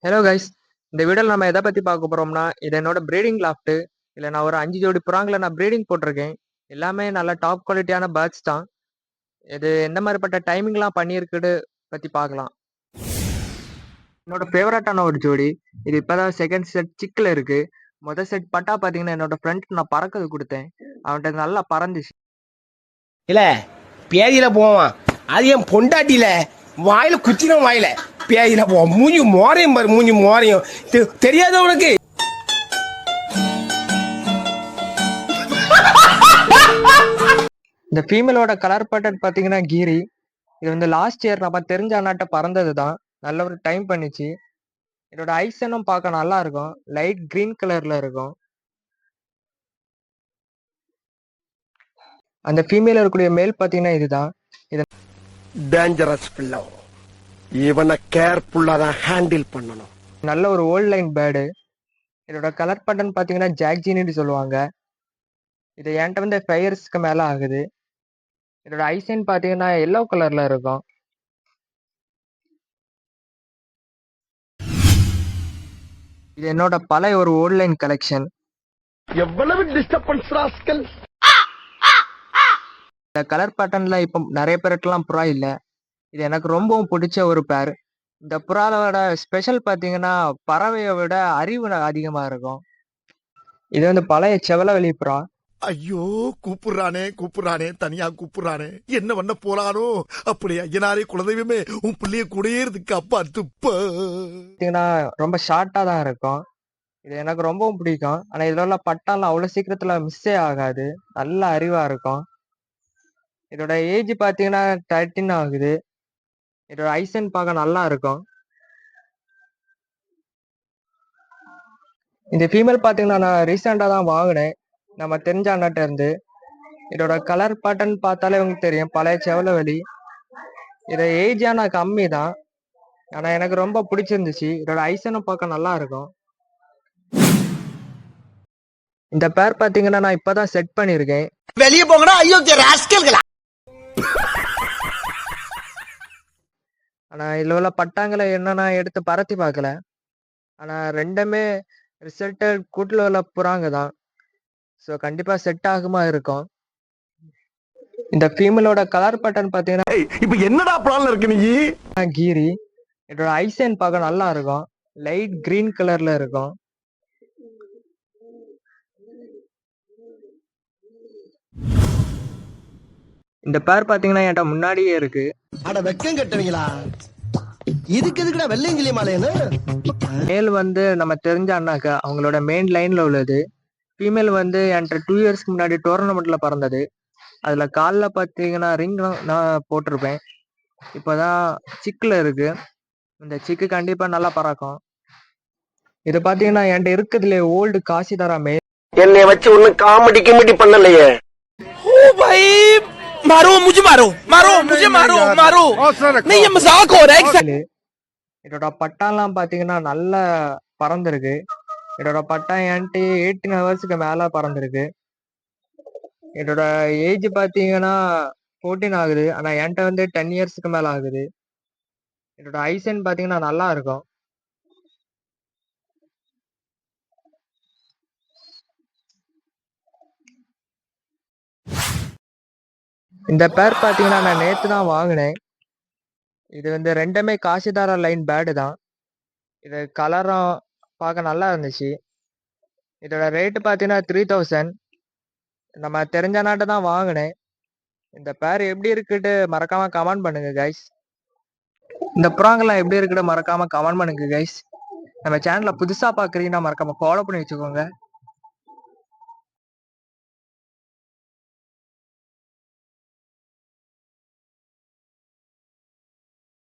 Hello guys. இந்த வீடியோல நம்ம எதை பத்தி பார்க்க போறோம்னா, இது என்னோட பிரீடிங் லாஃப்ட். இல்ல நான் ஒரு 5 ஜோடி புறாங்கள நான் பிரீடிங் போட்டிருக்கேன். எல்லாமே நல்ல டாப் குவாலிட்டியான பேர்ட்ஸ் தான். இது எந்த மாதிரிப்பட்ட டைமிங்லாம் பண்ணியிருக்குது பத்தி பார்க்கலாம். என்னோட ஃபேவரட்டான ஒரு ஜோடி. இது இப்பதான் செகண்ட் செட் சிக்குல இருக்கு. முதல் செட் பட்டா பாத்தீங்கன்னா என்னோட ஃப்ரெண்ட் நான் பறக்கிறது கொடுத்தேன். அவன்கிட்ட நல்லா பறந்துச்சு. இல்ல பேதியில போவான். அது என் பொண்டாட்டியில வாயில குச்சின வாயில பேதியில போவான். மூஞ்சி மோரையும் பாரு, மூஞ்சி மோரையும் தெரியாத உனக்கு. இந்த ஃபீமேலோட கலர் பேட்டர்ன் பாத்தீங்கன்னா கீரி. இது வந்து லாஸ்ட் இயர் நம்ம தெரிஞ்ச அண்ணாட்ட பறந்தது தான். நல்ல ஒரு டைம் பண்ணிச்சு. இதோட ஐசனும் பார்க்க நல்லா இருக்கும். லைட் கிரீன் கலர்ல இருக்கும். அந்த ஃபீமேல இருக்கக்கூடிய மேல் பாத்தீங்கன்னா இதுதான். இது டேஞ்சரஸ் பிள்ளை. இவனை கேர்ஃபுல்லா தான் ஹேண்டில் பண்ணணும். நல்ல ஒரு ஓல்ட் லைன் பேர்டு. இதோட கலர் பட்டன் பாத்தீங்கன்னா ஜாக்ஜின்னு சொல்லுவாங்க. இது என்கிட்ட வந்து 5 இயர்ஸ்க்கு மேல ஆகுது. இதோட ஐசைன் பாத்தீங்கன்னா எல்லோ கலர்ல இருக்கும். இது என்னோட பழைய ஒரு ஓல்ட் லைன் கலெக்ஷன். எவ்வளவு டிஸ்டர்பன்ஸ் ராஸ்கல். இந்த கலர் பேட்டர்ன்ல இப்ப நிறைய பேருக்கெல்லாம் புறா இல்ல. இது எனக்கு ரொம்பவும் பிடிச்ச ஒரு பேர். இந்த புறாவோட ஸ்பெஷல் பாத்தீங்கன்னா பறவையை விட அறிவு அதிகமா இருக்கும். இது வந்து பழைய செவலவெளி புறா. ஐயோ கூப்பிடுறானே தனியா கூப்பிடுறானே, என்ன பண்ண போறானோ. அப்படி ஐயனாரே குலதெய்வமே, உன் பிள்ளைய கூடயே இருக்கு அப்பா துப்ப. பாத்தீங்கன்னா ரொம்ப ஷார்ட்டா தான் இருக்கும். இது எனக்கு ரொம்பவும் பிடிக்கும். ஆனா இதுல உள்ள பட்டாலாம் அவ்வளவு சீக்கிரத்துல மிஸ்ஸே ஆகாது. நல்ல அறிவா இருக்கும். இதோட ஏஜ் பாத்தீங்கன்னா 13 ஆகுது. இதோட ஐசன் பார்க்க நல்லா இருக்கும். இந்த ஃபீமேல் பாத்தீங்கன்னா நான் ரீசெண்டா தான் வாங்கினேன். நம்ம தெரிஞ்ச அண்ணாட்ட இருந்து. இதோட கலர் பேட்டர்ன் பார்த்தாலே உங்களுக்கு தெரியும். பழைய செவலவெளி. இதோட ஏஜ் ஆனா கம்மி தான். ஆனா எனக்கு ரொம்ப பிடிச்சிருந்துச்சு. இதோட ஐசனும் பார்க்க நல்லா இருக்கும். இந்த பேர் பாத்தீங்கன்னா நான் இப்பதான் செட் பண்ணிருக்கேன். வெளியே போங்கடா ஐயோ ராஸ்கல்களா. ஆனா இதுல உள்ள பட்டாங்களை என்னன்னா எடுத்து பறத்தி பார்க்கல. ஆனா ரெண்டுமே ரிசல்ட்டட் கூட்டுல உள்ள புறாங்க தான். ஸோ கண்டிப்பா செட் ஆகுமா இருக்கும். இந்த ஃபீமேலோட கலர் பேட்டர்ன் பாத்தீங்கன்னா இப்ப என்னடா பிளான்ல இருக்கு நீ? கீரி. இதோட ஐசன் பார்க்க நல்லா இருக்கும். லைட் கிரீன் கலர்ல இருக்கும். இந்த பேர் பாத்தீங்கன்னா என்கிட்ட முன்னாடியே இருக்கு. அட வெக்கம் கட்டுவீங்களா? இதுக்கு எதுக்குடா வெள்ளையங்கிலி மாலையன்னு? மேல் வந்து நம்ம தெரிஞ்ச அண்ணாக்க அவங்களோட மெயின் லைன்ல உள்ளது. ஃபீமேல் வந்து என்கிட்ட 2 இயர்ஸ்க்கு முன்னாடி டோர்னமெண்ட்ல பறந்தது. அதுல கால்ல பாத்தீங்கன்னா ரிங் நான் போட்டிருப்பேன். இப்பதான் சிக்குல இருக்கு. இந்த சிக்கு கண்டிப்பா நல்லா பறக்கும். இது பாத்தீங்கன்னா என்கிட்ட இருக்குதுல ஓல்டு காசிதாரா மேல். என்னை வச்சு ஒண்ணு காமெடி கிமெடி பண்ணலையே. ओ भाई मारो मुझे मारो नहीं ये मजाक हो रहा है. இதோட பட்டாலாம் பாத்தீங்கன்னா நல்லா பறந்துருக்கு. இதோட பட்டா என்கிட்ட 18 ஹவர்ஸ்க்கு மேல பறந்துருக்கு. இதோட ஏஜ் பாத்தீங்கன்னா 14 ஆகுது. ஆனா என்கிட்ட வந்து 10 இயர்ஸ்க்கு மேல ஆகுது. இதோட ஐசன் பாத்தீங்கன்னா நல்லா இருக்கும். இந்த பேர் பாத்தீங்கன்னா நான் நேத்து தான் வாங்கினேன். இது வந்து ரெண்டுமே காசிதாரா லைன் பேர்டு தான். இது கலரும் பார்க்க நல்லா இருந்துச்சு. இதோட ரேட்டு பாத்தீங்கன்னா 3000. நம்ம தெரிஞ்ச நாட்டை தான் வாங்கினேன். இந்த பேர் எப்படி இருக்குட்டு மறக்காம கமெண்ட் பண்ணுங்க கைஸ். இந்த புறாங்கெல்லாம் எப்படி இருக்குட்டு மறக்காம கமெண்ட் பண்ணுங்க கைஸ். நம்ம சேனலை புதுசா பாக்குறீங்கன்னா மறக்காம ஃபாலோ பண்ணி வச்சுக்கோங்க.